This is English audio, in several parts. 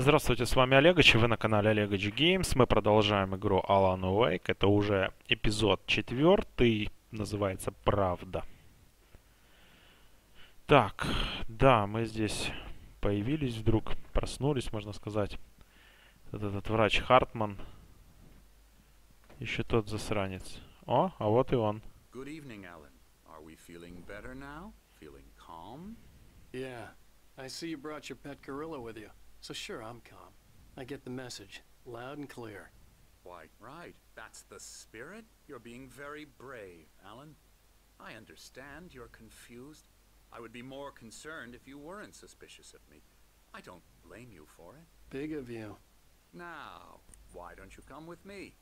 Здравствуйте, с вами Олегович, и вы на канале Олегович Games. Мы продолжаем игру Alan Wake. Это уже эпизод 4, называется «Правда». Так, да, мы здесь появились вдруг, проснулись, можно сказать. Этот врач Хартман, еще тот засранец. О, а вот и он. Good evening, Alan. Are we feeling better now? Feeling calm? Yeah, I see you brought your pet gorilla with you. So sure, I'm calm. I get the message, loud and clear. Quite right. That's the spirit. You're being very brave, Alan. I understand you're confused. I would be more concerned if you weren't suspicious of me. I don't blame you for it. Big of you. Now, why don't you come with me?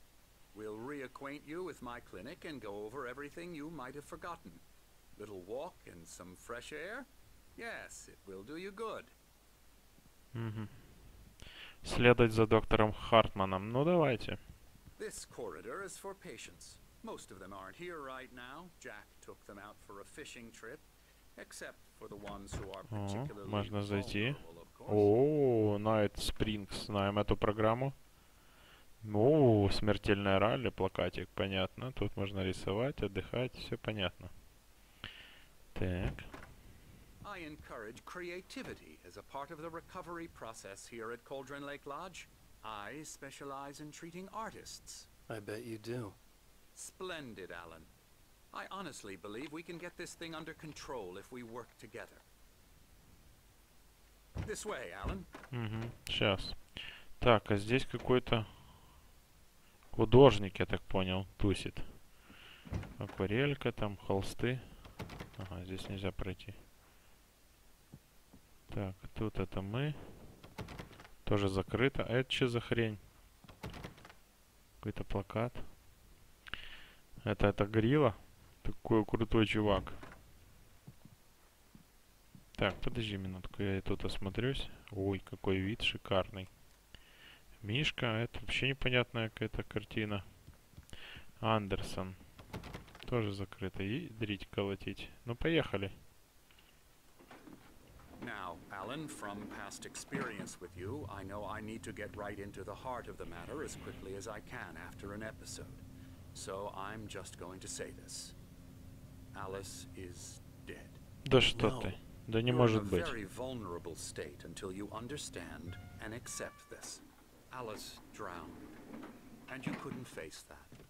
We'll reacquaint you with my clinic and go over everything you might have forgotten. Little walk and some fresh air? Yes, it will do you good. Следовать за доктором Хартманом. Ну, давайте. This corridor is for patients. Most of them aren't here right now. Jack took them out for a fishing trip, except for the ones who are particularly можно зайти. vulnerable, of course. О, Night Springs, знаем эту программу. О, смертельное ралли, плакатик, понятно. Тут можно рисовать, отдыхать, все понятно. Так. I encourage creativity as a part of the recovery process here at Cauldron Lake Lodge. I specialize in treating artists. I bet you do. Splendid, Alan. I honestly believe we can get this thing under control if we work together. This way, Alan. Сейчас. Так, а здесь какой-то художник, я так понял, тусит. Акварелька, там холсты. Ага, здесь нельзя пройти. Так, тут это мы. Тоже закрыто. А это что за хрень? Какой-то плакат. Это Грила. Такой крутой чувак. Так, подожди минутку, я тут осмотрюсь. Ой, какой вид шикарный. Мишка, это вообще непонятная какая-то картина. Андерсон. Тоже закрыто. И дрить колотить. Ну, поехали. Now, Alan, from past experience with you, I know I need to get right into the heart of the matter as quickly as I can after an episode. So I'm just going to say this. Alice is dead. Да что ты? Да не может быть. You're in a very vulnerable state until you understand and accept this. Alice drowned, and you couldn't face that.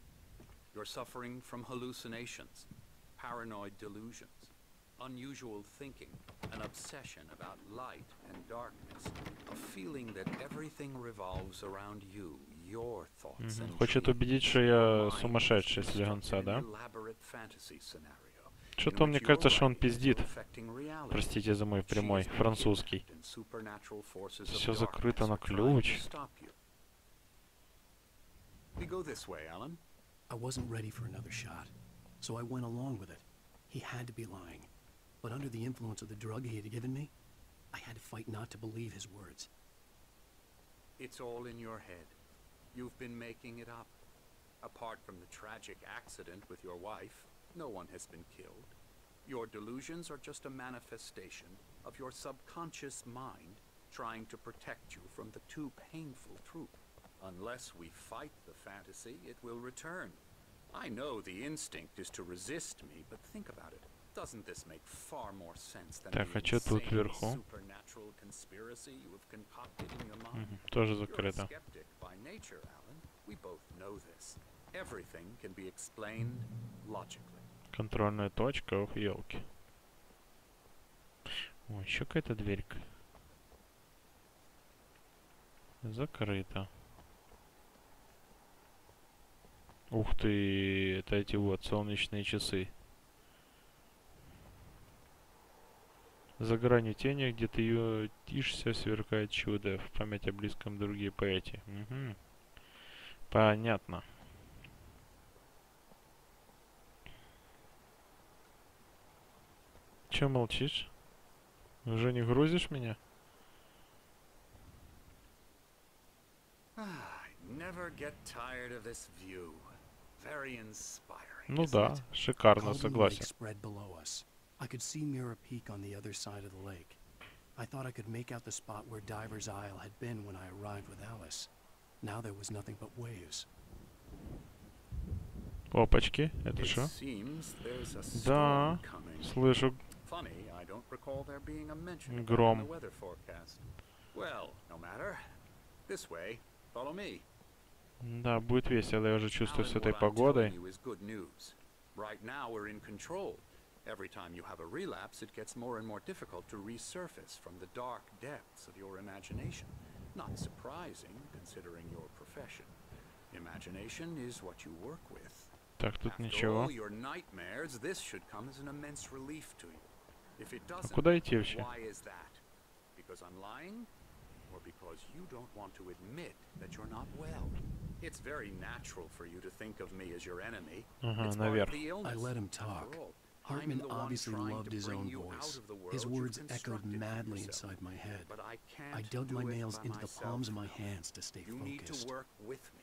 You're suffering from hallucinations, paranoid delusions, unusual thinking, an obsession about light and darkness, a feeling that everything revolves around you, your thoughts and Хочет убедить, что я сумасшедший слегонца, да? Что-то мне кажется, что он пиздит. Простите за мой прямой французский. Все закрыто на ключ. I wasn't ready for another shot, so I went along with it. He had to be lying. But under the influence of the drug he had given me, I had to fight not to believe his words. It's all in your head. You've been making it up. Apart from the tragic accident with your wife, no one has been killed. Your delusions are just a manifestation of your subconscious mind trying to protect you from the too painful truth. Unless we fight the fantasy, it will return. I know the instinct is to resist me, but think about it. Doesn't this make far more sense than Так, а the что тут insane вверху? supernatural conspiracy you have concocted in your mind? Тоже You're a закрыто. skeptic by nature, Alan. We both know this. Everything can be explained logically. Контрольная точка, ох, елки. О, еще какая-то дверька. Закрыто. Ух ты, это эти вот солнечные часы. За гранью тени, где ты ютишься, сверкает чудо. В память о близком друге поэте. Угу. Понятно. Че молчишь? Уже не грузишь меня? I never get tired of this view. Very inspiring. Ну isn't да, it? шикарно, Cauldron Lake согласен. spread below us. I could see Mirror Peak on the other side of the lake. I thought I could make out the spot where Diver's Isle had been when I arrived with Alice. Now there was nothing but waves. Опачки, это It что? seems there's a Да, storm coming. слышу Funny, I don't recall there being a mention of that in гром. the weather forecast. Well, no matter. This way. Follow me. Да, будет весело, я уже чувствую Alan, с этой what I'm погодой. telling you is good news. Right now we're in control. Every time you have a relapse, it gets more and more difficult to resurface from the dark depths of your imagination. Not surprising, considering your profession. Imagination is what you work with. Так, тут After ничего. all your nightmares, this should come as an immense relief to you. If it doesn't, Куда идти вообще? why is that? Because I'm lying? Or because you don't want to admit that you're not well? It's very natural for you to think of me as your enemy. Ага, It's part of наверх. the illness. I let him After talk. all, Hartman I'm the one obviously trying loved to his bring own you out voice. of the world His you've words echoed constructed for madly yourself. inside my head. But I I can't dug do my it nails by into the palms of my myself. hands to stay You need focused. to work with me.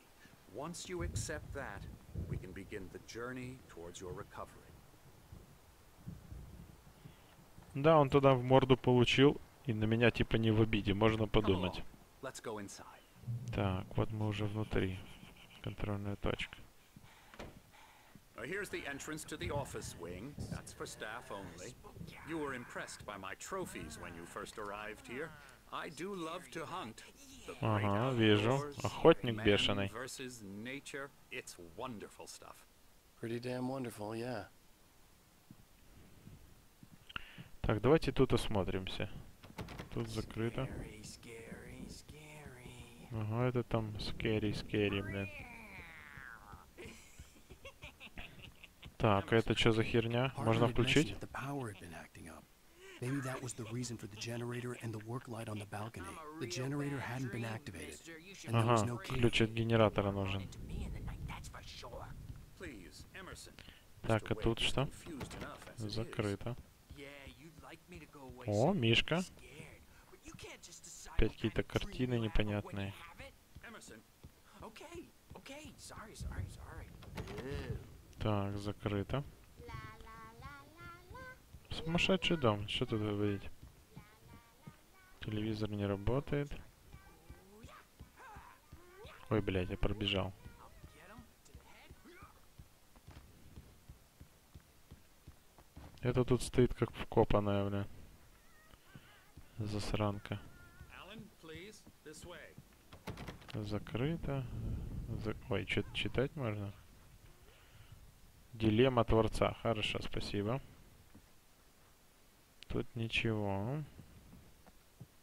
Once you accept that, we can begin the journey towards your recovery. Да, он туда в морду получил, и на меня типа не в обиде, можно Come подумать. along. Let's go inside. Так, вот мы уже внутри. Контрольная точка. Here's the entrance to the office wing. That's for staff only. You were impressed by my trophies when you first arrived here. I do love to hunt. The great Ага, вижу. outdoors, Охотник man бешеный. versus nature. It's wonderful stuff. Pretty damn wonderful, yeah. Так, давайте тут осмотримся. Тут закрыто. Ага, это там скэри, блин. Так, а это что за херня? Можно Hartman had mentioned включить? that the power had been acting up. Maybe that was the reason for the generator and the work light on the balcony. The generator hadn't been activated, and there was Ага, no key. ключ от генератора нужен. Please, Emerson. Так, а Mr. тут Wade is что? confused enough as it is. Закрыто. О, Мишка. Опять какие-то картины непонятные. Emerson, Так, закрыто. Сумасшедший дом. Что тут говорить? Телевизор не работает. Ой, блядь, я пробежал. Это тут стоит как вкопанная, бля. Засранка. Alan, please, this way. Закрыто. Ой, что-то читать можно? Дилемма Творца. Хорошо, спасибо. Тут ничего.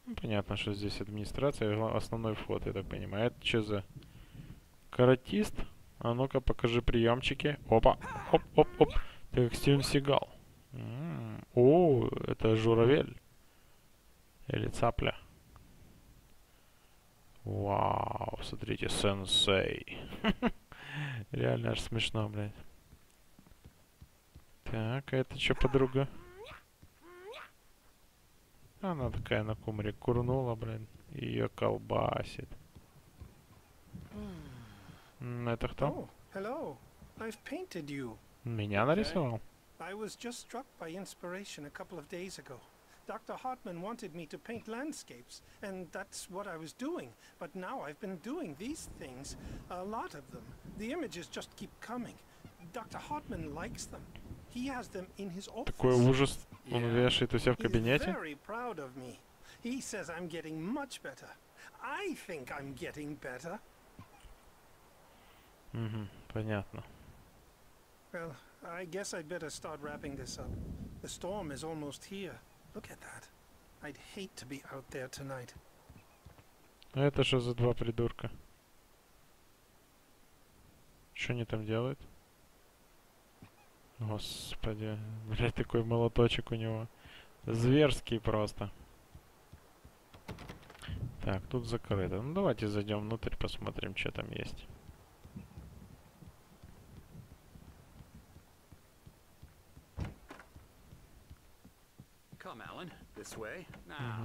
Ну, понятно, что здесь администрация. Основной вход, я так понимаю. Это что за каратист? А ну-ка, покажи приемчики. Опа. Оп. Ты как Стивен Сигал. О, это журавель. Или цапля. Вау, смотрите, сенсей. Реально аж смешно, блядь. Так, а это что, подруга? Она такая на кумре курнула, блин. И ее колбасит. Это кто? Oh, hello. I've painted you. Меня нарисовал? I was just struck by inspiration a couple of days ago. Dr. Hartman wanted me to paint landscapes, and that's what I was doing. But now I've been doing these things, a lot of them. The images just keep coming. Dr. Hartman likes them. He has them in his office. Такой ужас. Он вешает у себя в He's кабинете? very proud of me. He says I'm getting much better. I think I'm getting better. Угу, понятно. Well, I guess I'd better start wrapping this up. The storm is almost here. Look at that. I'd hate to be out there tonight. А это что за два придурка? Что они там делают? Господи, блядь, такой молоточек у него. Зверский просто. Так, тут закрыто. Ну давайте зайдем внутрь, посмотрим, что там есть. Come, Alan, this way. Now,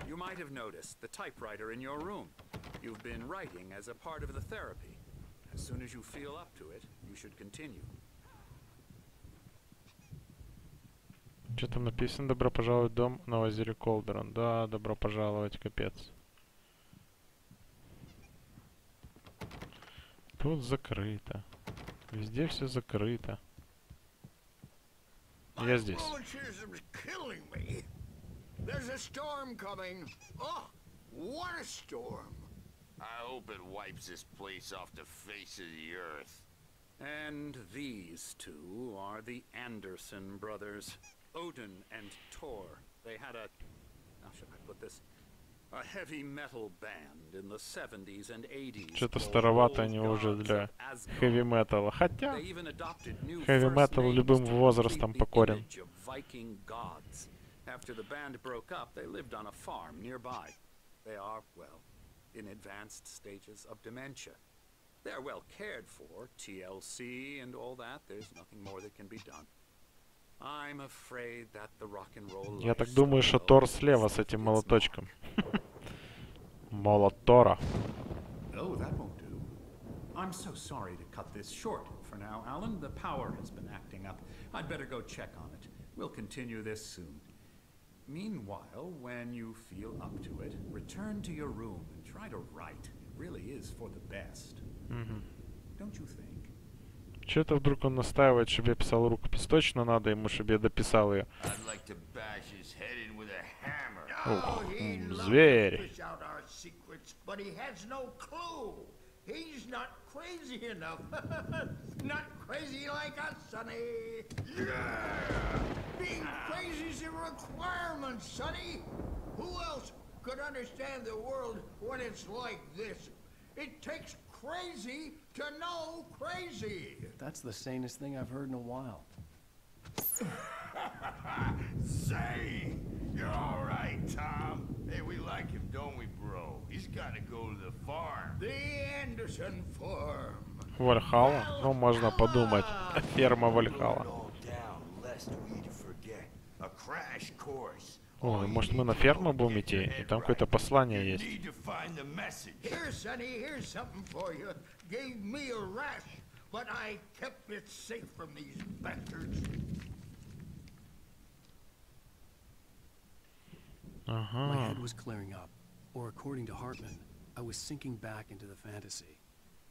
you might have noticed the typewriter in your room. You've been writing as a part of the therapy. As soon as you feel up to it, you should continue. Что там написано? Добро пожаловать в дом на озере Колдерон. Да, добро пожаловать, капец. Тут закрыто. Везде все закрыто. Я здесь. There's a storm coming. Oh, what a storm. I hope it wipes this place off the face of the earth. And these two are the Anderson brothers, Odin and Thor. They had a, how should I put this, a heavy metal band in the 70s and 80s. Что-то старовато они уже для хэви-металла. Хотя хэви-метал любым возрастом покорен. After the band broke up, they lived on a farm nearby. They are, well, in advanced stages of dementia. They're well cared for, TLC and all that. There's nothing more that can be done. I'm afraid that the rock and roll. Я так думаю, что Тор слева с этим молоточком. Молотора. Oh, that won't do. I'm so sorry to cut this short for now, Alan. The power has been acting up. I'd better go check on it. We'll continue this soon. Meanwhile, when you feel up to it, return to your room and try to write. It really is for the best. Don't you think? Что-то вдруг он настаивает, чтобы я писал рукопись. Точно надо ему, чтобы я дописал ее. Ух, зверь. He's not crazy enough. Not crazy like us, Sonny. Yeah! Being crazy's a requirement, Sonny. Who else could understand the world when it's like this? It takes crazy to know crazy. That's the sanest thing I've heard in a while. Say, you're all right, Tom. Hey, we like him, don't we, bro? He's got to go to the farm. The Anderson farm. Вальхалла? Ну, можно подумать. Ферма Вальхалла. Ой, может мы на ферму будем идти? И там какое-то послание есть. My head was clearing up, or according to Hартман, I was sinking back into the fantasy.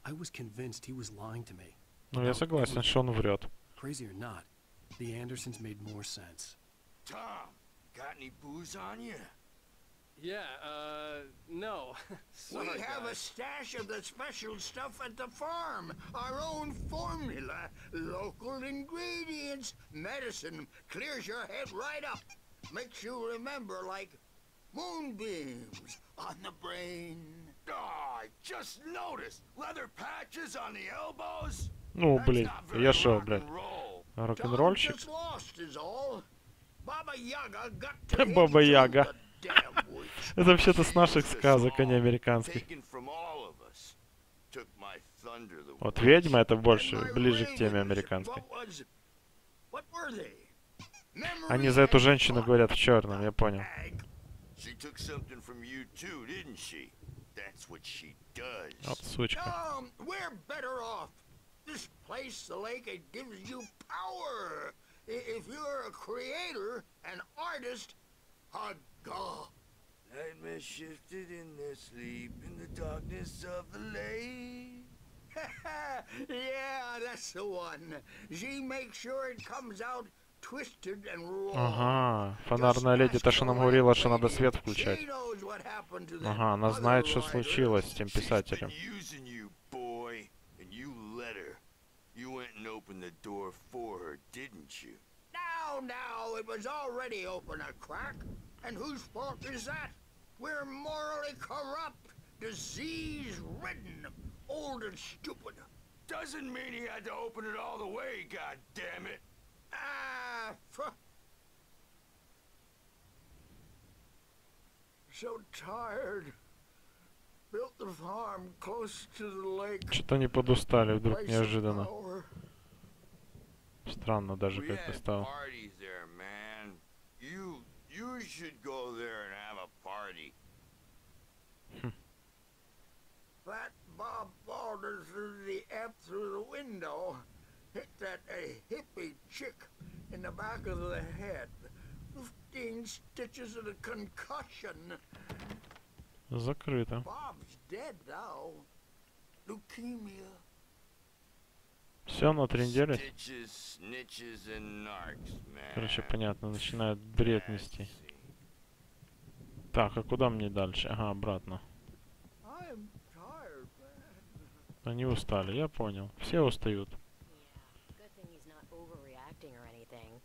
I was convinced he was lying to me. Ну, я согласен, что он врет. Crazy or not, the Andersons made more sense. Tom, got any booze on you? Yeah, no. Sorry, we have guys. A stash of the special stuff at the farm. Our own formula, local ingredients, medicine, clears your head right up. Makes you remember like moonbeams on the brain. Oh, I just noticed leather patches on the elbows. Ну, блин, я шо, блин, рок-н-ролльщик? Баба Яга. Это вообще-то с наших сказок, а не американских. Вот ведьма это больше, ближе к теме американской. Они за эту женщину говорят в черном, я понял. Вот сучка. This place, the lake, it gives you power. If you're a creator, an artist, a god. Nightmare shifted in their sleep in the darkness of the lake. Yeah, that's the one. She makes sure it comes out twisted and raw. Ага, фонарная леди, то, что нам говорила, что надо свет включать. Ага, она знает, что случилось с тем писателем. You went and opened the door for her, didn't you? Now, it was already open a crack. And whose fault is that? We're morally corrupt, disease-ridden, old and stupid. Doesn't mean he had to open it all the way, goddammit. So tired. Built the farm close to the lake. Что-то они подустали вдруг неожиданно. Странно даже как-то стало. You should go there and have a party. That Bob Balder threw the F through the window, hit that hippie chick in the back of the head. 15 stitches and a concussion. Закрыто. Bob's dead now. Leukemia. Все, на 3 недели. Stitches, snitches, and narcs, man. Короче, понятно, начинает бред нести. Так, а куда мне дальше? Ага, обратно. I am tired, man. Они устали, я понял. Все устают. Good thing he's not overreacting or anything.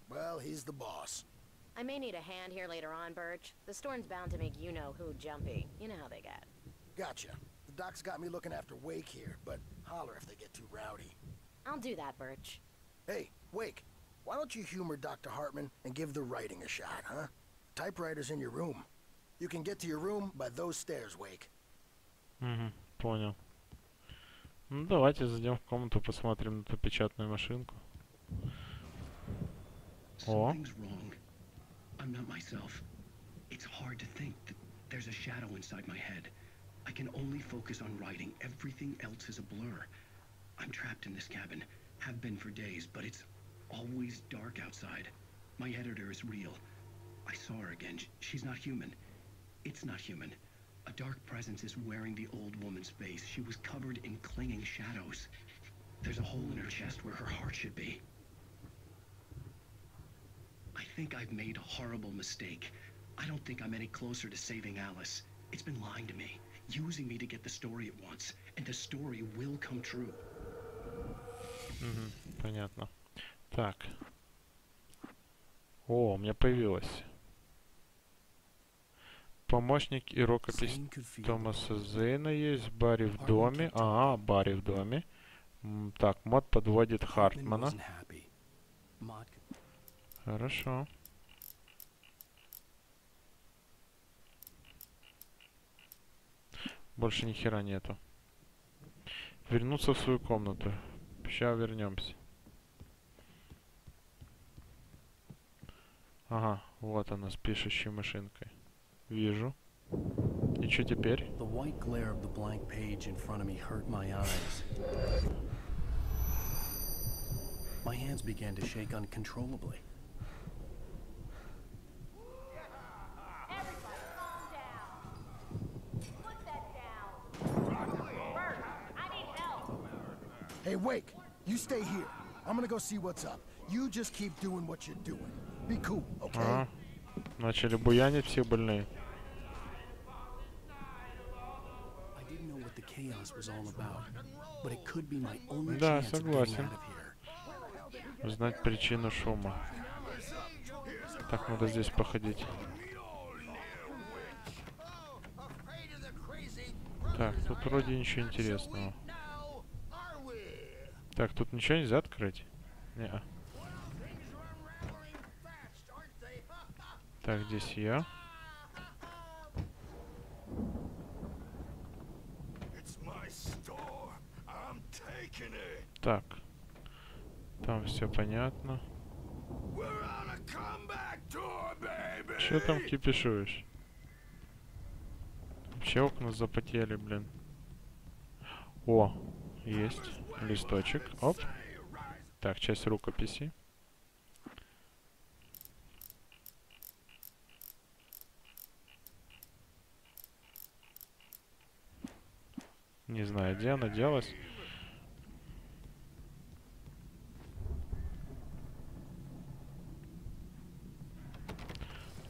Well, he's the boss. I may need a hand here later on, Birch. The storm's bound to make you-know-who jumpy. You know how they get. Gotcha. The doc's got me looking after Wake here, but holler if they get too rowdy. I'll do that, Birch. Hey, Wake, why don't you humor Dr. Hartman and give the writing a shot, huh? Typewriter's in your room. You can get to your room by those stairs, Wake. Угу, понял. Ну, давайте зайдем в комнату, посмотрим на эту печатную машинку. О. Something's wrong. I'm not myself. It's hard to think that there's a shadow inside my head. I can only focus on writing. Everything else is a blur. I'm trapped in this cabin. Have been for days, but it's always dark outside. My editor is real. I saw her again. She's not human. It's not human. A dark presence is wearing the old woman's face. She was covered in clinging shadows. There's a hole in her chest where her heart should be. I think I've made a horrible mistake. I don't think I'm any closer to saving Alice. It's been lying to me, using me to get the story it wants, and the story will come true. Понятно. Так. О, у меня появилось. Помощник и рукопись Томаса Зейна есть. Барри в доме. Ага, Барри в доме. Так, мод подводит Хартмана. Хорошо. Больше ни хера нету. Вернуться в свою комнату. Сейчас вернемся. Ага, вот она с пишущей машинкой. Вижу. И что теперь? The white glare of the blank page in front of me hurt my eyes. My hands began to shake uncontrollably. Everybody calm down. Put that down. Birch, I need help. Hey, Wake, you stay here. I'm gonna go see what's up. You just keep doing what you're doing. Be cool, okay? Ага. Начали буянить все больные. I didn't know what the chaos was all about, but it could be my only Да, chance of getting согласен. out of here. Узнать причину шума. Так, надо здесь походить. Так, тут вроде ничего интересного. Так, тут ничего нельзя открыть? Не-а. Так, здесь я. Так. Там все понятно. Че там кипишуешь? Вообще окна запотели, блин. О, есть. Листочек. Оп. Так, часть рукописи. Не знаю, где она делась.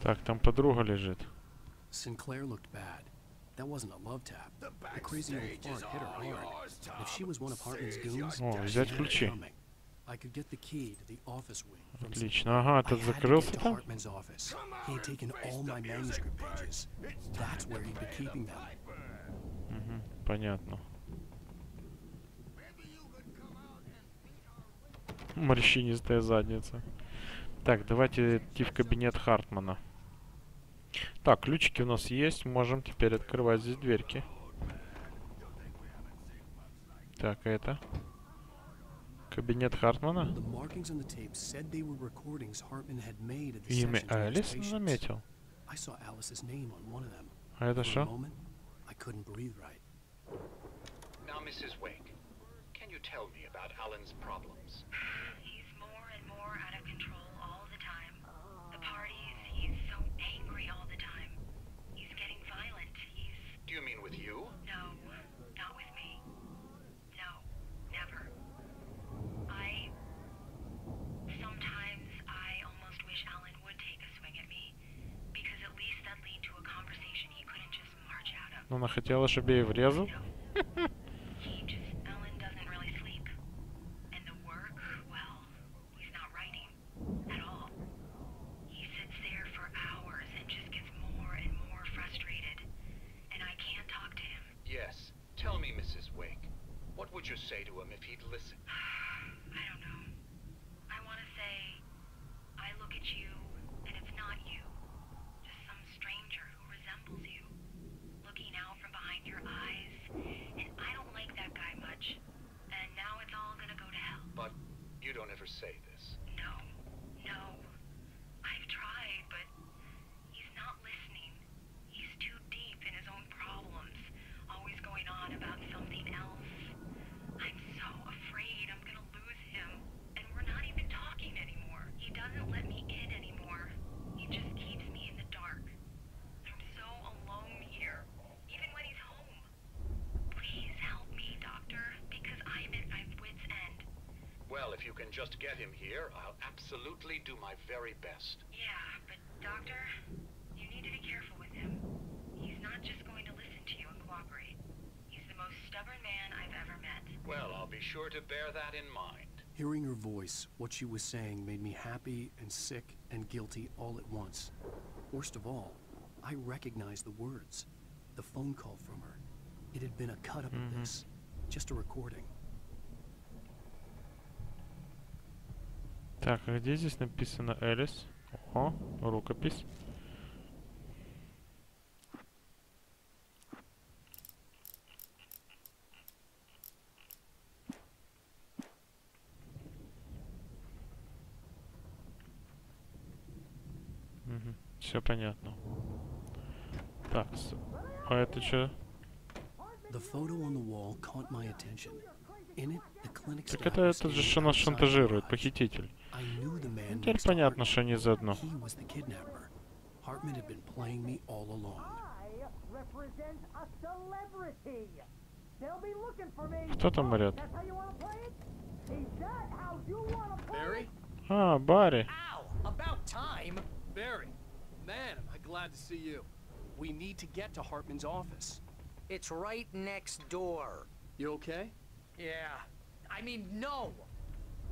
Так, там подруга лежит. Sinclair looked bad. That wasn't a love tap. The crazy old fart hit her hard. If she was one of Hartman's goons, О, she взять had it ключи. coming. I could get the key to the office wing from Отлично. Ага, I этот had to закрылся get to там? Hartman's office. He had taken all my manuscript pages. That's where he'd be keeping them. Угу, понятно. Морщинистая задница. Так, давайте идти в кабинет Хартмана. Так, ключики у нас есть. Можем теперь открывать здесь дверки. Так, это... Кабинет Хартмана. The markings on the tape said they were recordings Hartman had made at the Имя sessions with his Алис patients. заметил. I saw Alice's name on one of them. А это For a что? moment, I couldn't breathe right. Now, Mrs. Wake, can you tell me about Alan's problems? He's more and more out of control all the time. The parties, he Ну, она хотела, чтобы я ей врезал. Yes. Tell me, Mrs. Wake. What would you say to him if he'd listen? I don't know. I want to say, I look at you, and it's not you. Just some stranger who resembles you. Looking out from behind your eyes. And I don't like that guy much. And now it's all gonna go to hell. But you don't ever say this. No. No. I've tried, but he's not listening. He's too deep in his own problems. Always going on about something else. I'm so afraid I'm gonna lose him. And we're not even talking anymore. He doesn't let me in anymore. He just keeps me in the dark. I'm so alone here, even when he's home. Please help me, Doctor, because I'm at my wit's end. Well, if you can just get him here, I'll absolutely do my very best. Yeah, but Doctor, you need to be careful with him. He's not just going to listen to you and cooperate. He's the most stubborn man I've ever met. Well, I'll be sure to bear that in mind. Hearing her voice, what she was saying made me happy and sick and guilty all at once. Worst of all, I recognized the words. The phone call from her. It had been a cut-up of this. Just a recording. Так, а где здесь написано Элис? О, рукопись. Все понятно. Так, а это что? The photo on the wall caught my attention. In it, the clinic Так это тот же, что нас шантажирует, похититель. Теперь понятно, что они заодно. He was the kidnapper. Hartman had been playing me all along. Represent a celebrity. They'll be looking for me. Кто там орёт? That's how you want to play it? Is that how you want to play Barry? А, Барри. Ow! About time. Barry, man, am I glad to see you. We need to get to Hartman's office. It's right next door. You okay? Yeah. I mean, no.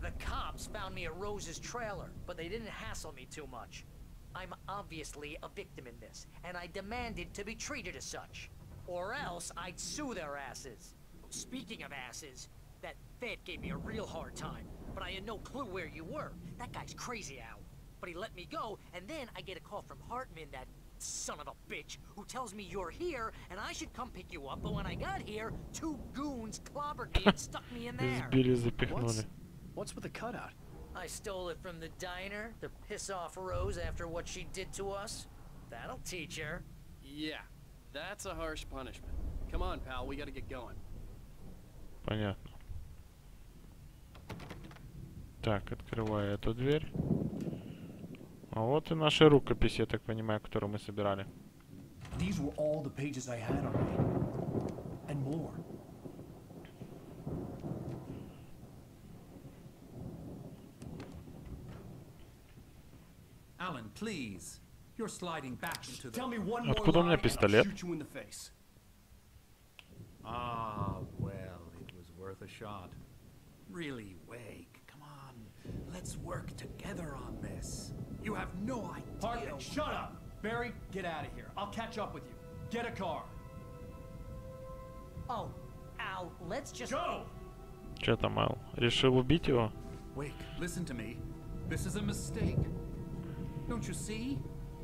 The cops found me at Rose's trailer, but they didn't hassle me too much. I'm obviously a victim in this, and I demanded to be treated as such. Or else I'd sue their asses. Speaking of asses, that Fed gave me a real hard time, but I had no clue where you were. That guy's crazy, Al. But he let me go, and then I get a call from Hartman, that son of a bitch, who tells me you're here, and I should come pick you up, but when I got here, two goons clobbered me and stuck me in there. Сбили, запихнули. What's with the cutout? I stole it from the diner to piss off Rose after what she did to us. That'll teach her. Yeah, that's a harsh punishment. Come on, pal, we gotta get going. Понятно. Так, открываю эту дверь. А вот и наша рукопись, я так понимаю, которую мы собирали. These were all the pages I had on me. And more. Alan, please. You're sliding back into the... Tell me one more Откуда у меня lie and I'll пистолет? shoot you in the face. Ah, well, it was worth a shot. Really, Wake, come on. Let's work together on this. You have no idea... Hartman, shut up! Barry, get out of here. I'll catch up with you. Get a car. Oh, Al, let's just... Go! Че там, Ал? Решил убить его? Wake, listen to me. This is a mistake. Don't you see?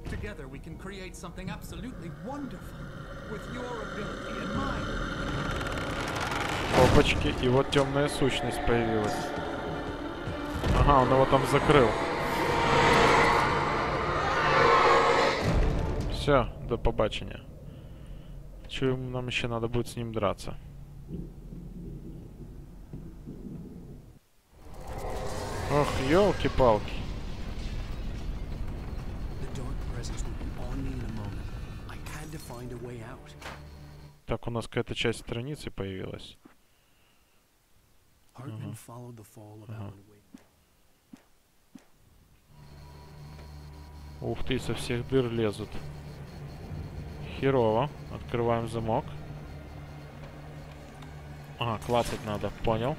Together we can create something absolutely wonderful. With your ability and mine. Опачки, и вот темная сущность появилась. Ага, он его там закрыл. Все, до побачення. Чую, нам еще надо будет с ним драться. Ох, елки-палки. Так, у нас какая-то часть страницы появилась. Ух ты, со всех дыр лезут. Херово. Открываем замок. Ага, клацать надо, понял.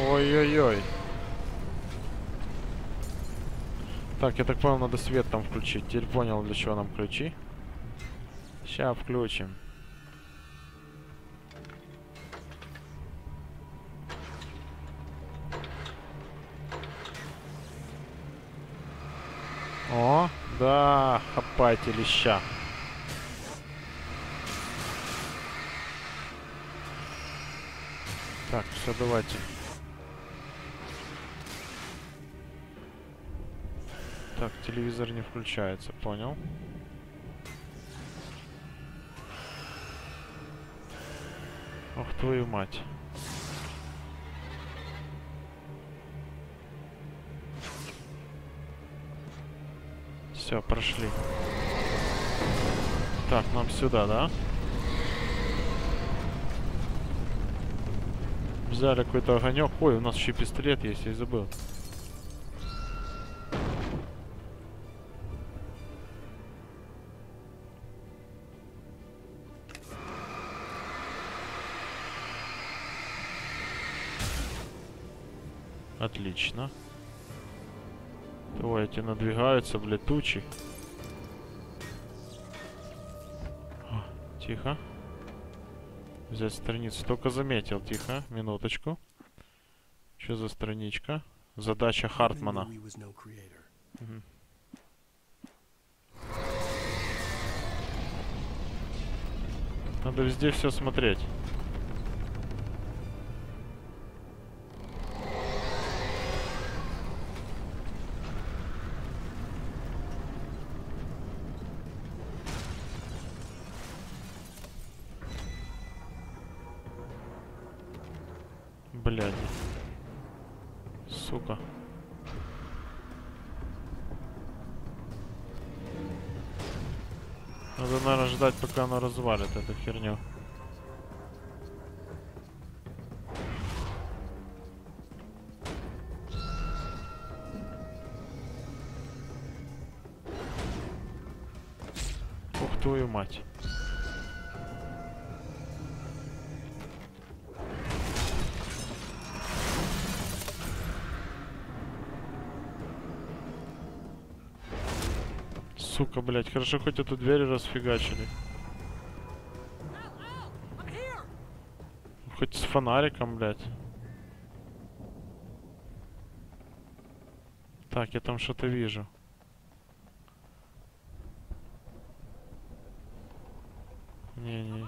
Ой-ой-ой. Так, я так понял, надо свет там включить. Теперь понял, для чего нам ключи. Сейчас включим. О, да, хапайте леща. Так, все, давайте. Так, телевизор не включается, понял. Ох, твою мать. Все, прошли. Так, нам сюда, да? Взяли какой-то огонек. Ой, у нас еще пистолет есть, я и забыл. Отлично. Давайте, надвигаются, блядь, тучи. О, тихо. Взять страницу. Только заметил, тихо. Минуточку. Что за страничка? Задача Хартмана. Угу. Надо везде все смотреть. Блядь. Сука. Надо, наверное, ждать, пока оно развалит эту херню. Ух, твою мать. Сука, блядь, хорошо хоть эту дверь расфигачили. Хоть с фонариком, блядь. Так, я там что-то вижу. Не-не.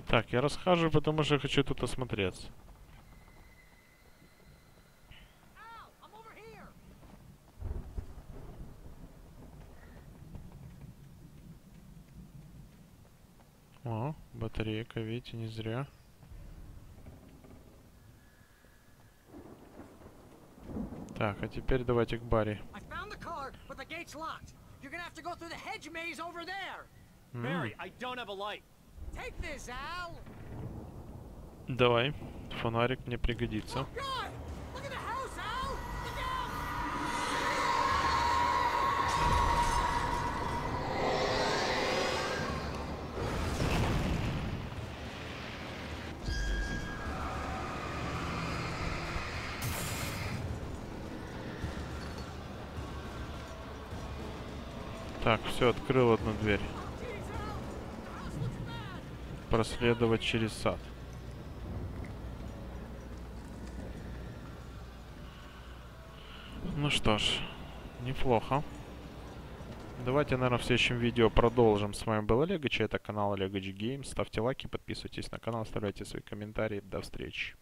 Так, я расхожу, потому что хочу тут осмотреться. О, батарейка, видите, не зря. Так, а теперь давайте к Барри. Давай, фонарик мне пригодится. Так, все, открыл одну дверь. Проследовать через сад. Ну что ж, неплохо. Давайте, наверное, в следующем видео продолжим. С вами был Олег, это канал Олег Games. Ставьте лайки, подписывайтесь на канал, оставляйте свои комментарии. До встречи.